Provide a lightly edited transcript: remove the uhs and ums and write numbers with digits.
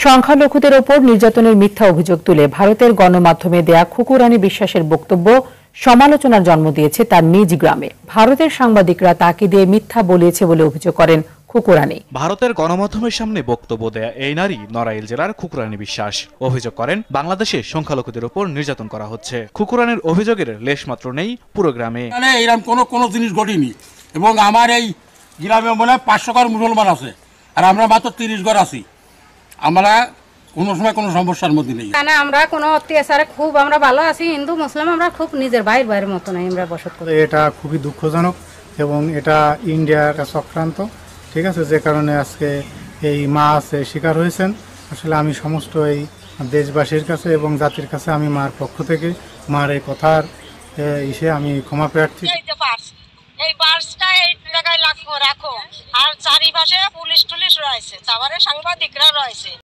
সংখ্যালঘুদের ওপর নির্যাতনের মিথ্যা অভিযোগ তুলে ভারতের গণমাধ্যমে দেয়া খুকু রানী বিশ্বাসের বক্তব্য সমালোচনার জন্ম দিয়েছে তার নিজ গ্রামে। ভারতের সাংবাদিকরা তাকে দিয়ে মিথ্যা বলিয়েছে বলে অভিযোগ করেন খুকু রানী। ভারতের গণমাধ্যমের সামনে বক্তব্য দেয়া এই নারী নড়াইল জেলার খুকু রানী বিশ্বাস অভিযোগ করেন বাংলাদেশে সংখ্যালঘুদের উপর নির্যাতন করা হচ্ছে। খুকু রানীর অভিযোগের লেশমাত্র নেই পুরো গ্রামে। এরকম কোনো জিনিস ঘটেনি এবং আমার এই গ্রামে মনে হয় 500 ঘর মুসলমান আছে আর আমরা মাত্র 30 ঘর আছি। আমরা কোনো সময় কোনো সমস্যার মধ্যে নেই। আমরা কোনো অত্যাচারে খুব আমরা ভালো আছি। হিন্দু মুসলিম আমরা খুব নিজের ভাইয়ের মতো নাই আমরা বসত করি। এটা খুবই দুঃখজনক এবং এটা ইন্ডিয়ার চক্রান্ত, ঠিক আছে, যে কারণে আজকে এই মা আছে শিকার হয়েছেন। আসলে আমি সমস্ত এই দেশবাসীর কাছে এবং জাতির কাছে আমি মার পক্ষ থেকে মার এই কথার আমি ক্ষমা প্রার্থী। এই বার্সটা এই জায়গায় রাখো আর চারিপাশে পুলিশ টুলিশ রয়েছে, তারপরে সাংবাদিকরা রয়েছে।